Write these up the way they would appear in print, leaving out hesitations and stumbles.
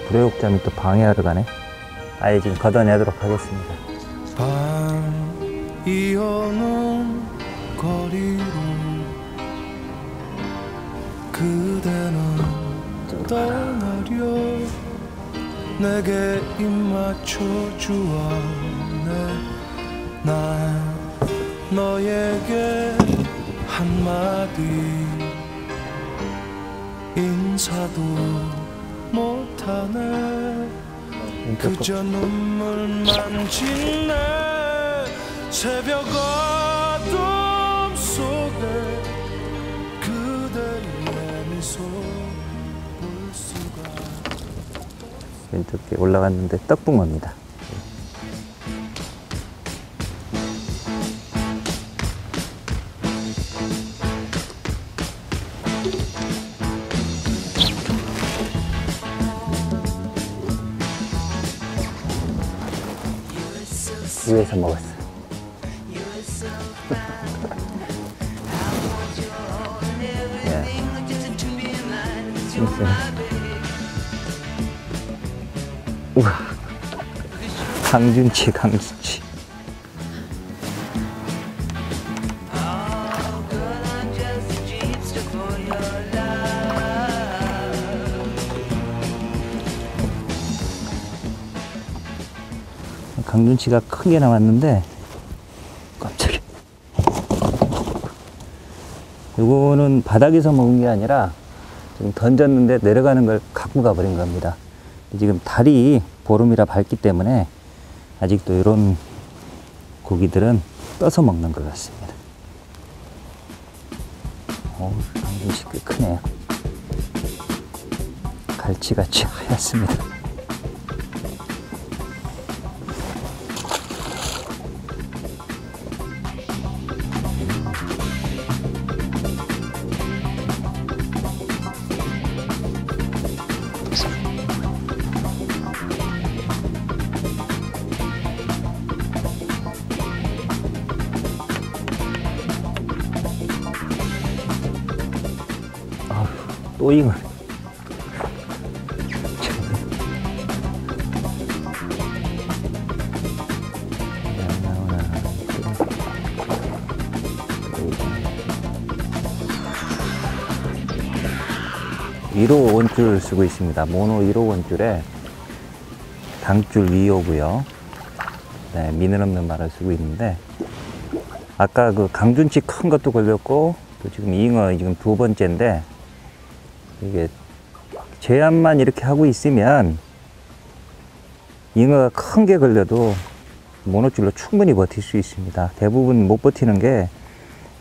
불의옥잠이 또 방해하러 가네. 아예 지금 걷어내도록 하겠습니다. 밤 이어놓은 거리로 그대는 떠나려 내게 입맞춰 주었네. 난 너에게 한마디 인사도 못하네. 그저 눈물만 짓네. 새벽 어둠 속에 그대의 미소 볼 수가. 왼쪽에 올라갔는데 떡붕어입니다. 위에서 먹었어. 우와, 강준치. 강준치가 큰 게 나왔는데 깜짝이야. 이거는 바닥에서 먹은 게 아니라 지금 던졌는데 내려가는 걸 갖고 가버린 겁니다. 지금 달이 보름이라 밝기 때문에 아직도 이런 고기들은 떠서 먹는 것 같습니다. 강준치 꽤 크네요. 갈치같이 하얗습니다. 또 잉어. 위로 원줄 쓰고 있습니다. 모노 1호 원줄에 당줄 2호고요. 네, 미는 없는 말을 쓰고 있는데, 아까 그 강준치 큰 것도 걸렸고, 또 지금 잉어 지금 두 번째인데, 이게 제압만 이렇게 하고 있으면 잉어가 큰 게 걸려도 모노줄로 충분히 버틸 수 있습니다. 대부분 못 버티는 게,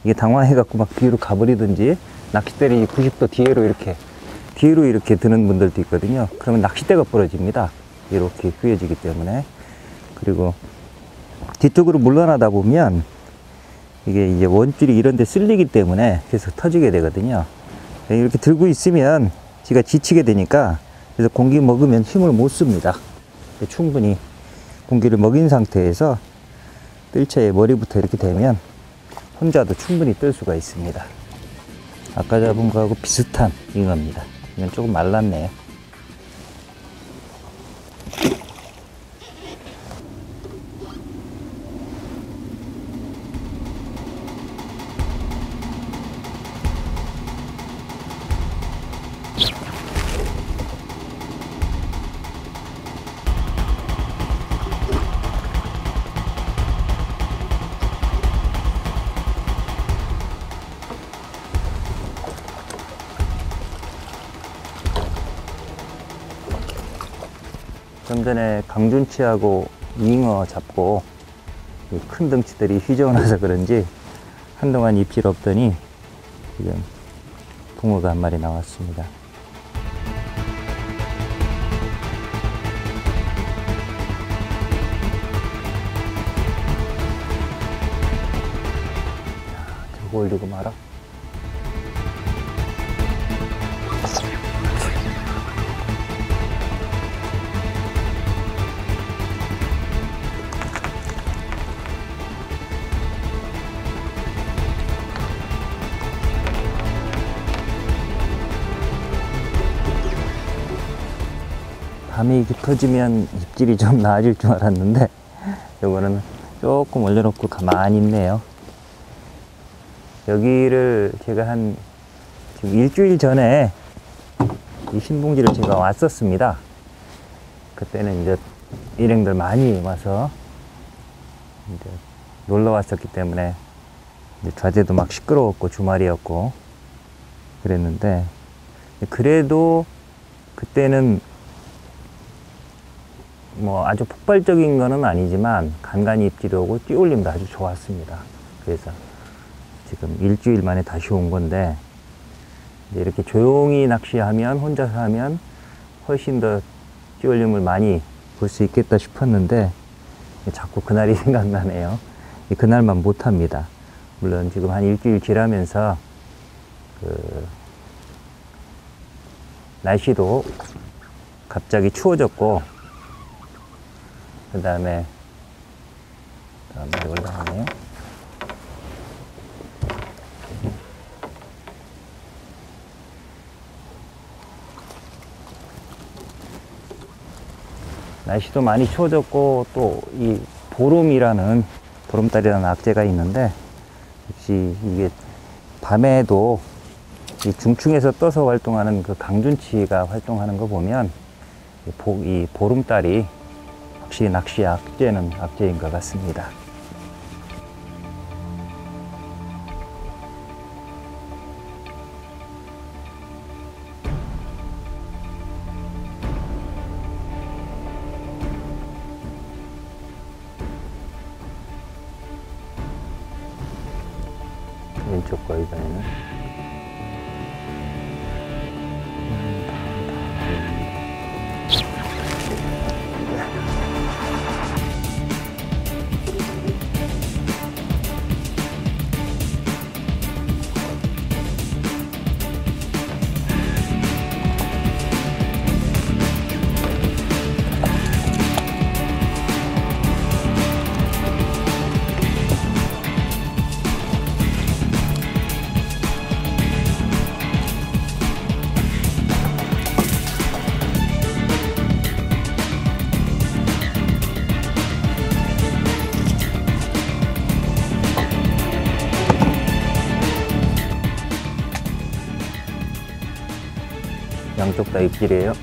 이게 당황해 갖고 막 뒤로 가버리든지, 낚싯대를 90도 뒤로 이렇게 드는 분들도 있거든요. 그러면 낚싯대가 부러집니다. 이렇게 휘어지기 때문에. 그리고 뒤쪽으로 물러나다 보면 이게 이제 원줄이 이런 데 쓸리기 때문에 계속 터지게 되거든요. 이렇게 들고 있으면 지가 지치게 되니까, 그래서 공기 먹으면 힘을 못 씁니다. 충분히 공기를 먹인 상태에서 뜰채에 머리부터 이렇게 되면 혼자도 충분히 뜰 수가 있습니다. 아까 잡은 거하고 비슷한 잉어입니다. 이건 조금 말랐네요. 좀 전에 강준치하고 잉어 잡고 큰 덩치들이 휘저어나서 그런지 한동안 입질 없더니 지금 붕어가 한 마리 나왔습니다. 저거 올리고 말아. 밤이 깊어지면 입질이 좀 나아질 줄 알았는데 요거는 조금 올려놓고 가만히 있네요. 여기를 제가 한 지금 일주일 전에 이 신봉지를 제가 왔었습니다. 그때는 이제 일행들 많이 와서 이제 놀러 왔었기 때문에 이제 좌재도 막 시끄러웠고 주말이었고 그랬는데, 그래도 그때는 뭐 아주 폭발적인 거는 아니지만 간간히 입질이 오고 띄올림도 아주 좋았습니다. 그래서 지금 일주일 만에 다시 온 건데, 이제 이렇게 조용히 낚시하면, 혼자서 하면 훨씬 더 띄올림을 많이 볼 수 있겠다 싶었는데 자꾸 그날이 생각나네요. 그날만 못합니다. 물론 지금 한 일주일 지나면서 날씨도 갑자기 추워졌고, 그 다음에 올라가네요. 날씨도 많이 추워졌고, 또 이 보름달이라는 악재가 있는데, 역시 이게 밤에도 이 중층에서 떠서 활동하는 그 강준치가 활동하는 거 보면 이 보름달이 확실히 낚시 악재는 악재인 것 같습니다. 왼쪽 거 이번에는 양쪽 다 입질이에요.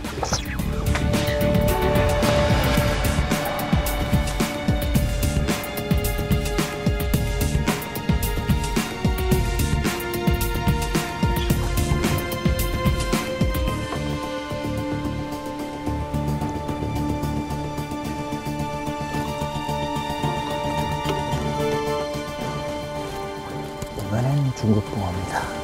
이번엔 중국붕어입니다.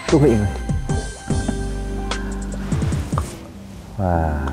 또 이거. 와.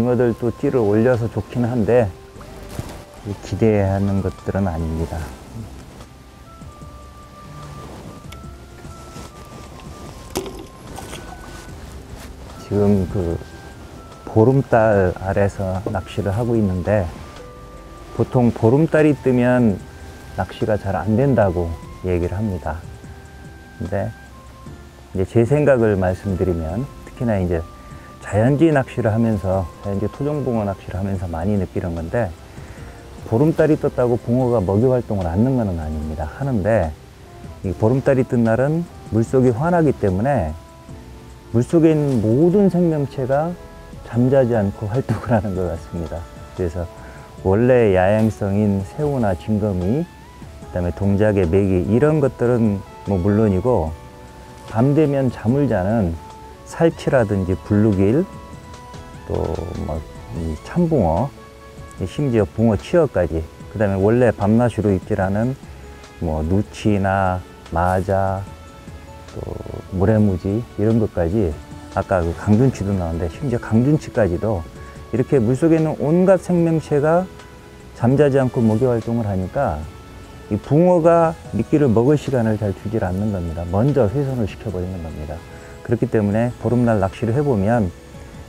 잉어들도 찌를 올려서 좋긴 한데 기대하는 것들은 아닙니다. 지금 그 보름달 아래서 낚시를 하고 있는데, 보통 보름달이 뜨면 낚시가 잘 안 된다고 얘기를 합니다. 근데 이제 제 생각을 말씀드리면, 특히나 이제 자연지 낚시를 하면서, 자연지 토종붕어 낚시를 하면서 많이 느끼는 건데, 보름달이 떴다고 붕어가 먹이 활동을 않는 건 아닙니다. 하는데, 이 보름달이 뜬 날은 물속이 환하기 때문에 물속에 있는 모든 생명체가 잠자지 않고 활동을 하는 것 같습니다. 그래서 원래 야행성인 새우나 징거미, 그다음에 동작의 메기, 이런 것들은 뭐 물론이고, 밤 되면 잠을 자는 살치라든지 블루길, 또 뭐 참붕어, 심지어 붕어 치어까지, 그다음에 원래 밤낮으로 입질하는 뭐 누치나 마자, 또 모래무지, 이런 것까지, 아까 그 강준치도 나왔는데 심지어 강준치까지도 이렇게 물속에 있는 온갖 생명체가 잠자지 않고 먹이 활동을 하니까 이 붕어가 미끼를 먹을 시간을 잘 주질 않는 겁니다. 먼저 훼손을 시켜버리는 겁니다. 그렇기 때문에 보름날 낚시를 해보면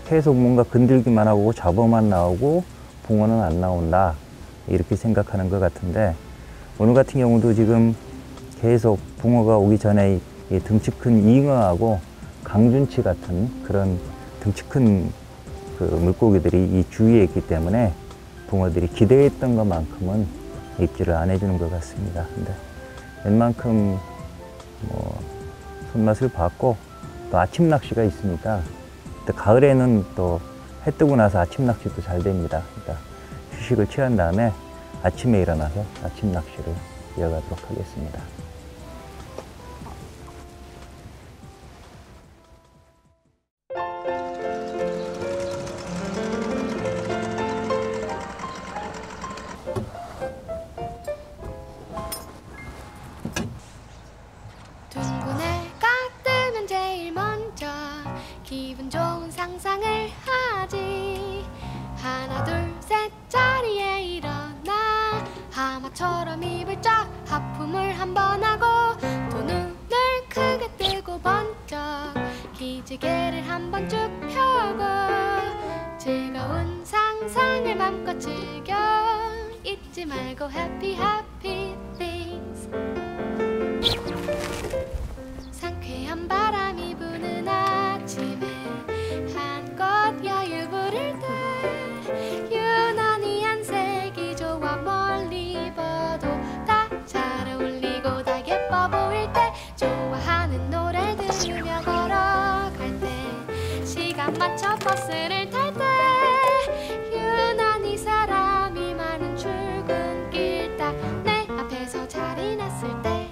계속 뭔가 건들기만 하고 잡어만 나오고 붕어는 안 나온다, 이렇게 생각하는 것 같은데, 오늘 같은 경우도 지금 계속 붕어가 오기 전에 이 등치 큰 잉어하고 강준치 같은 그런 등치 큰 그 물고기들이 이 주위에 있기 때문에 붕어들이 기대했던 것만큼은 입질을 안 해주는 것 같습니다. 근데 웬만큼 뭐 손맛을 봤고, 또 아침 낚시가 있으니까, 또 가을에는 또 해 뜨고 나서 아침 낚시도 잘 됩니다. 그러니까 휴식을 취한 다음에 아침에 일어나서 아침 낚시를 이어가도록 하겠습니다. 둥근 해가 뜨면 제일 먼저 기분 좋은 상상을 하지. 하나 둘 셋 자리에 일어나 하마처럼 입을 쫙 하품을 한번 하고, 또 눈을 크게 뜨고 번쩍 기지개를 한번 쭉 펴고, 즐거운 상상을 맘껏 즐겨 잊지 말고 happy happy things. 상쾌한 바람이 부는 아침에 한껏 여유 부를 때, 유난히 안색이 좋아 멀리 봐도 다 잘 어울리고 다 예뻐 보일 때, 좋아하는 노래 들으며 걸어갈 때, 시간 맞춰 버스를 탈 때, 유난히 사람이 많은 출근길 딱 내 앞에서 자리 났을 때,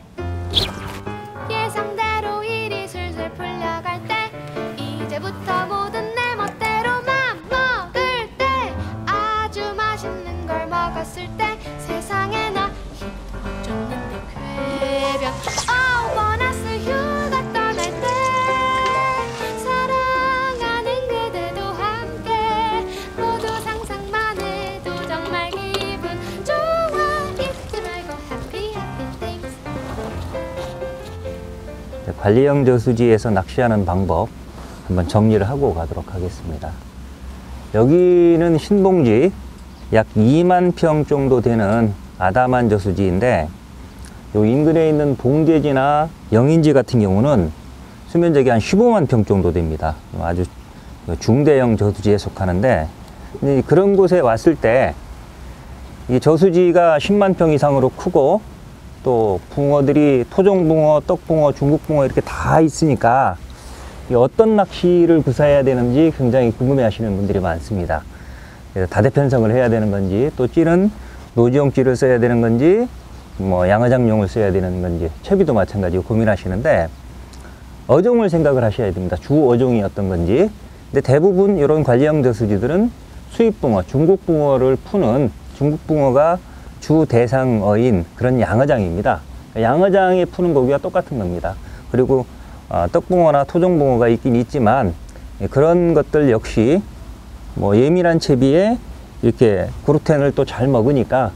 예상대로 일이 술술 풀려갈 때, 이제부터 모든 내 멋대로 맘 먹을 때, 아주 맛있는 걸 먹었을 때, 세상에 나 힘도 줬는데 쾌변. 보너스 휴가 떠날 때, 사랑하는 그대도 함께, 모두 상상만 해도 정말 기분 좋아. 잊지 말고 happy happy things. 관리형 저수지에서 낚시하는 방법 한번 정리를 하고 가도록 하겠습니다. 여기는 신봉지 약 2만 평 정도 되는 아담한 저수지인데, 요 인근에 있는 봉제지나 영인지 같은 경우는 수면적이 한 15만 평 정도 됩니다. 아주 중대형 저수지에 속하는데, 그런 곳에 왔을 때 이 저수지가 10만 평 이상으로 크고, 또 붕어들이 토종붕어, 떡붕어, 중국붕어 이렇게 다 있으니까 어떤 낚시를 구사해야 되는지 굉장히 궁금해 하시는 분들이 많습니다. 그래서 다대편성을 해야 되는 건지, 또 찌는 노지용 찌를 써야 되는 건지, 뭐 양어장용을 써야 되는 건지, 채비도 마찬가지고 고민하시는데, 어종을 생각을 하셔야 됩니다. 주 어종이 어떤 건지. 근데 대부분 이런 관리형 저수지들은 수입붕어, 중국붕어를 푸는, 중국붕어가 주 대상어인 그런 양어장입니다. 양어장에 푸는 고기와 똑같은 겁니다. 그리고 떡붕어나 토종붕어가 있긴 있지만, 그런 것들 역시 뭐 예민한 채비에 이렇게 그루텐을 또 잘 먹으니까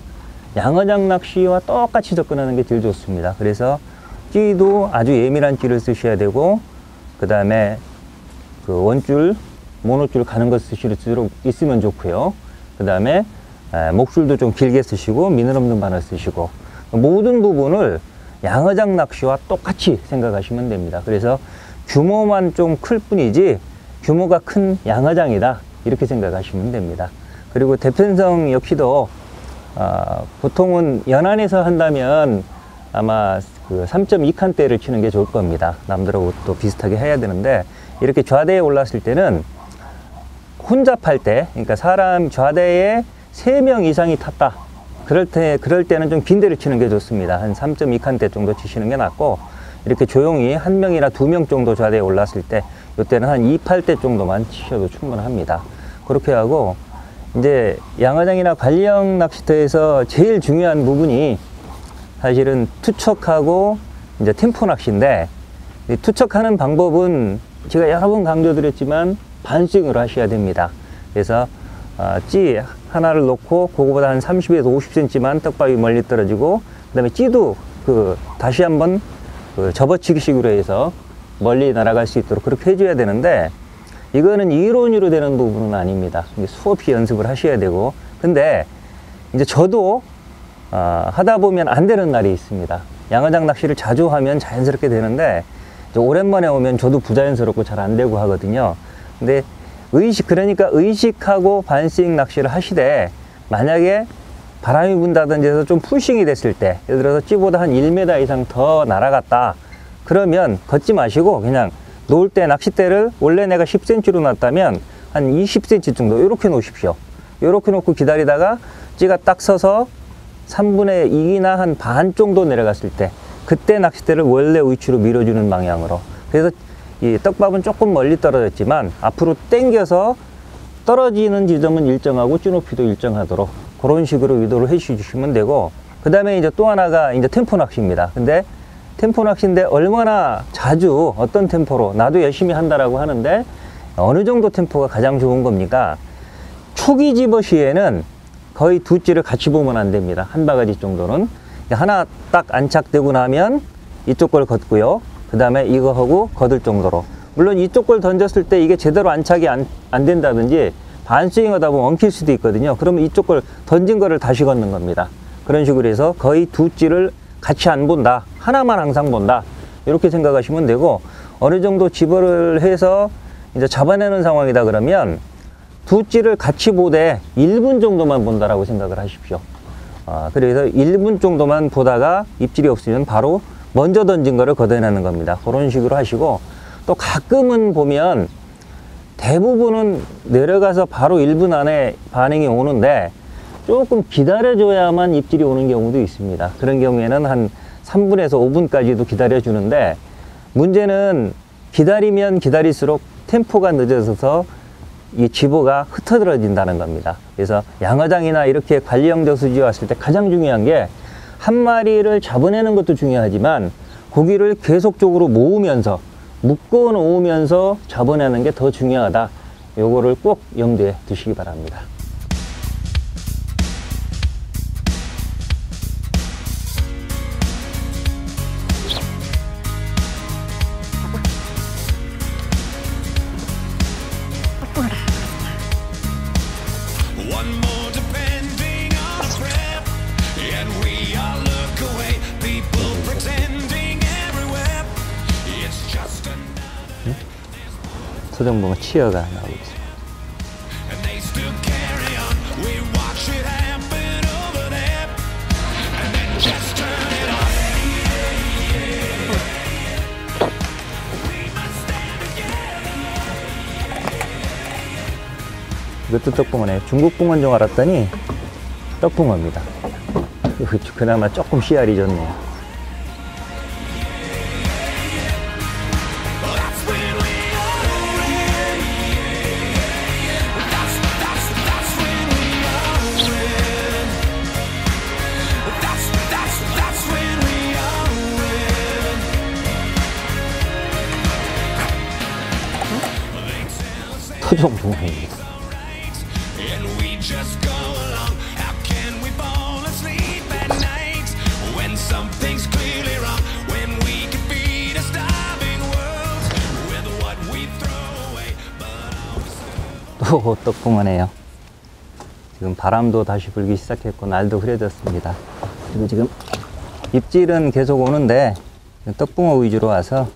양어장 낚시와 똑같이 접근하는 게 제일 좋습니다. 그래서 찌도 아주 예민한 찌를 쓰셔야 되고, 그 다음에 그 원줄, 모노줄 가는 것 쓰실 수 있으면 좋고요. 그 다음에 목줄도 좀 길게 쓰시고 미늘 없는 바늘 쓰시고, 모든 부분을 양어장 낚시와 똑같이 생각하시면 됩니다. 그래서 규모만 좀 클 뿐이지 규모가 큰 양어장이다, 이렇게 생각하시면 됩니다. 그리고 대편성 역시도 보통은 연안에서 한다면 아마 그 3.2칸대를 치는 게 좋을 겁니다. 남들하고 또 비슷하게 해야 되는데, 이렇게 좌대에 올랐을 때는 혼자 팔 때, 그러니까 사람 좌대에 3명 이상이 탔다, 그럴 때는 좀 긴 데를 치는 게 좋습니다. 한 3.2칸대 정도 치시는 게 낫고, 이렇게 조용히 1명이나 2명 정도 좌대에 올랐을 때, 이때는 한 2팔대 정도만 치셔도 충분합니다. 그렇게 하고, 이제 양어장이나 관리형 낚시터에서 제일 중요한 부분이 사실은 투척하고 이제 템포 낚시인데, 이 투척하는 방법은 제가 여러 번 강조드렸지만 반스윙으로 하셔야 됩니다. 그래서 찌 하나를 놓고 그거보다 한 30에서 50cm만 떡밥이 멀리 떨어지고, 그 다음에 찌도 다시 한번 접어치기식으로 해서 멀리 날아갈 수 있도록 그렇게 해줘야 되는데, 이거는 이론으로 되는 부분은 아닙니다. 수없이 연습을 하셔야 되고, 근데 이제 저도 하다 보면 안 되는 날이 있습니다. 양어장 낚시를 자주 하면 자연스럽게 되는데, 이제 오랜만에 오면 저도 부자연스럽고 잘 안 되고 하거든요. 근데 그러니까 의식하고 반스윙 낚시를 하시되, 만약에 바람이 분다든지 해서 좀 푸싱이 됐을 때, 예를 들어서 찌보다 한 1m 이상 더 날아갔다, 그러면 걷지 마시고 그냥 놓을 때 낚싯대를 원래 내가 10cm로 놨다면 한 20cm 정도 이렇게 놓으십시오. 이렇게 놓고 기다리다가 찌가 딱 서서 3분의 2이나 한 반 정도 내려갔을 때, 그때 낚싯대를 원래 위치로 밀어주는 방향으로. 그래서 이 떡밥은 조금 멀리 떨어졌지만 앞으로 당겨서 떨어지는 지점은 일정하고 찌 높이도 일정하도록 그런 식으로 유도를 해 주시면 되고, 그 다음에 이제 또 하나가 이제 템포 낚시입니다. 근데 템포 낚시인데 얼마나 자주 어떤 템포로, 나도 열심히 한다라고 하는데 어느 정도 템포가 가장 좋은 겁니까? 초기 집어 시에는 거의 두 찌를 같이 보면 안 됩니다. 한 바가지 정도는. 하나 딱 안착되고 나면 이쪽 걸 걷고요. 그 다음에 이거 하고 걷을 정도로. 물론 이쪽 걸 던졌을 때 이게 제대로 안착이 안 된다든지 반스윙 하다 보면 엉킬 수도 있거든요. 그러면 이쪽 걸 던진 거를 다시 걷는 겁니다. 그런 식으로 해서 거의 두 찌를 같이 안 본다, 하나만 항상 본다, 이렇게 생각하시면 되고, 어느 정도 집어를 해서 이제 잡아내는 상황이다 그러면 두 찌를 같이 보되 1분 정도만 본다라고 생각을 하십시오. 그래서 1분 정도만 보다가 입질이 없으면 바로 먼저 던진 거를 걷어내는 겁니다. 그런 식으로 하시고, 또 가끔은 보면 대부분은 내려가서 바로 1분 안에 반응이 오는데 조금 기다려줘야만 입질이 오는 경우도 있습니다. 그런 경우에는 한 3분에서 5분까지도 기다려주는데, 문제는 기다리면 기다릴수록 템포가 늦어져서 이 집어가 흩어들어진다는 겁니다. 그래서 양어장이나 이렇게 관리형 저수지에 왔을 때 가장 중요한 게, 한 마리를 잡아내는 것도 중요하지만 고기를 계속적으로 모으면서, 묶어 놓으면서 잡아내는 게 더 중요하다. 요거를 꼭 염두에 두시기 바랍니다. One more depending on a prep, and we all look away. People pretending everywhere. It's just another. 소정봉은 치어가 나오고 있습니다. And they still carry on. We watch it happen over there, and then just turn it off. We must stand together. 이것도 떡붕어네. 중국 붕어인 줄 알았더니 떡붕어입니다. 그나마 조금 씨알이 좋네요. That's when we all win. That's when we all win. That's when we all win. 토종 붕어입니다. 오, 떡붕어네요. 지금 바람도 다시 불기 시작했고 날도 흐려졌습니다. 그리고 지금 입질은 계속 오는데 떡붕어 위주로 와서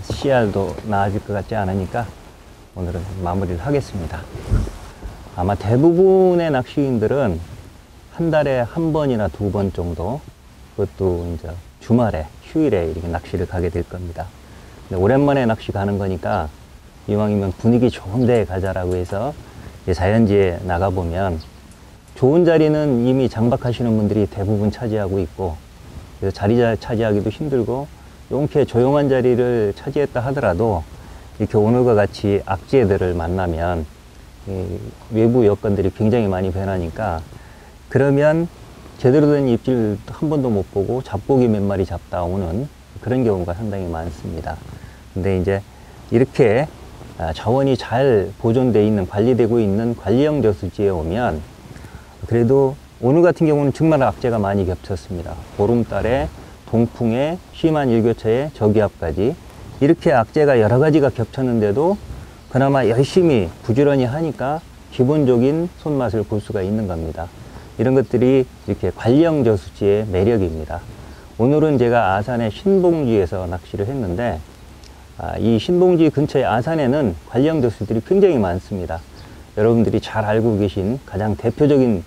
씨알도 나아질 것 같지 않으니까 오늘은 마무리를 하겠습니다. 아마 대부분의 낚시인들은 한 달에 한 번이나 두 번 정도, 그것도 이제 주말에, 휴일에 이렇게 낚시를 가게 될 겁니다. 근데 오랜만에 낚시 가는 거니까 이왕이면 분위기 좋은 데에 가자라고 해서 자연지에 나가보면 좋은 자리는 이미 장박하시는 분들이 대부분 차지하고 있고, 그래서 자리 차지하기도 힘들고, 이렇게 조용한 자리를 차지했다 하더라도 이렇게 오늘과 같이 악재들을 만나면 외부 여건들이 굉장히 많이 변하니까, 그러면 제대로 된 입질 한 번도 못 보고 잡고기 몇 마리 잡다 오는 그런 경우가 상당히 많습니다. 근데 이제 이렇게 자원이 잘 보존되어 있는, 관리되고 있는 관리형 저수지에 오면, 그래도 오늘 같은 경우는 정말 악재가 많이 겹쳤습니다. 보름달에 동풍에 심한 일교차에 저기압까지 이렇게 악재가 여러 가지가 겹쳤는데도 그나마 열심히 부지런히 하니까 기본적인 손맛을 볼 수가 있는 겁니다. 이런 것들이 이렇게 관리형 저수지의 매력입니다. 오늘은 제가 아산의 신봉지에서 낚시를 했는데, 이 신봉지 근처의 아산에는 관리형 저수지들이 굉장히 많습니다. 여러분들이 잘 알고 계신 가장 대표적인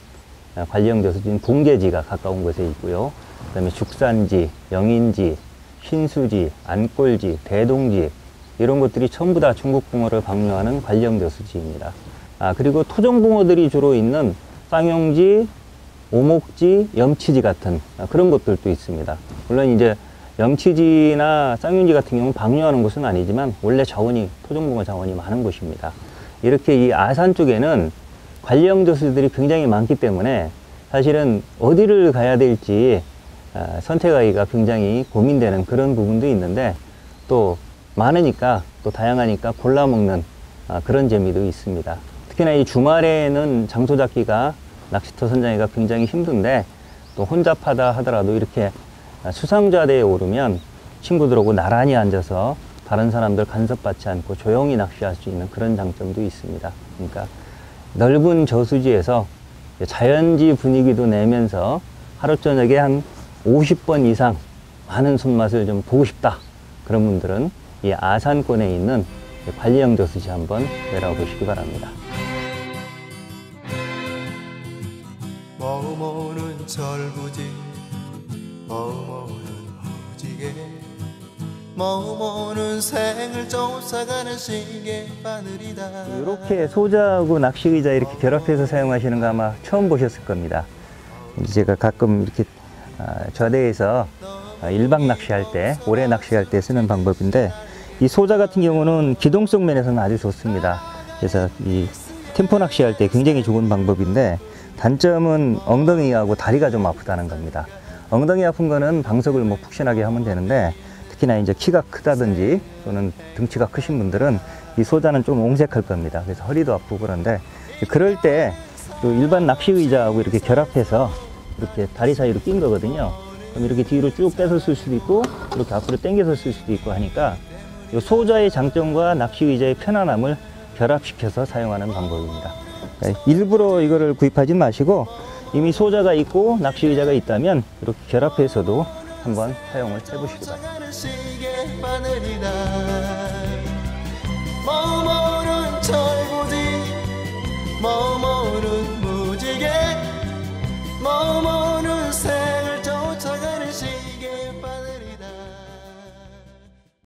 관리형 저수지는 봉계지가 가까운 곳에 있고요. 그 다음에 죽산지, 영인지, 신수지, 안골지, 대동지, 이런 것들이 전부 다 중국붕어를 방류하는 관리형 저수지입니다. 그리고 토종붕어들이 주로 있는 쌍용지, 오목지, 염치지 같은 그런 것들도 있습니다. 물론 이제 염치지나 쌍용지 같은 경우는 방류하는 곳은 아니지만 원래 자원이, 토종붕어 자원이 많은 곳입니다. 이렇게 이 아산 쪽에는 관리형 저수지들이 굉장히 많기 때문에 사실은 어디를 가야 될지 선택하기가 굉장히 고민되는 그런 부분도 있는데, 또 많으니까, 또 다양하니까 골라 먹는 그런 재미도 있습니다. 특히나 이 주말에는 장소 잡기가, 낚시터 선장이가 굉장히 힘든데, 또 혼자 파다 하더라도 이렇게 수상자대에 오르면 친구들하고 나란히 앉아서 다른 사람들 간섭받지 않고 조용히 낚시할 수 있는 그런 장점도 있습니다. 그러니까 넓은 저수지에서 자연지 분위기도 내면서 하루 저녁에 한 50번 이상 많은 손맛을 좀 보고 싶다, 그런 분들은 이 아산권에 있는 관리형 저수지 한번 내려와 보시기 바랍니다. 머무는 철부지 머무는 무지개 머무는 생을 쫓아가는 시계 바늘이다. 이렇게 소자하고 낚시 의자 이렇게 결합해서 사용하시는 거 아마 처음 보셨을 겁니다. 제가 가끔 이렇게 저대에서 일박 낚시할 때, 오래 낚시할 때 쓰는 방법인데, 이 소자 같은 경우는 기동성 면에서는 아주 좋습니다. 그래서 이 템포 낚시할 때 굉장히 좋은 방법인데, 단점은 엉덩이하고 다리가 좀 아프다는 겁니다. 엉덩이 아픈 거는 방석을 뭐 푹신하게 하면 되는데, 특히나 이제 키가 크다든지 또는 등치가 크신 분들은 이 소자는 좀 옹색할 겁니다. 그래서 허리도 아프고 그런데, 그럴 때 일반 낚시 의자하고 이렇게 결합해서 이렇게 다리 사이로 낀 거거든요. 그럼 이렇게 뒤로 쭉 빼서 쓸 수도 있고, 이렇게 앞으로 당겨서 쓸 수도 있고 하니까, 이 소자의 장점과 낚시 의자의 편안함을 결합시켜서 사용하는 방법입니다. 일부러 이거를 구입하지 마시고, 이미 소자가 있고 낚시 의자가 있다면 이렇게 결합해서도 한번 사용을 해보시기 바랍니다.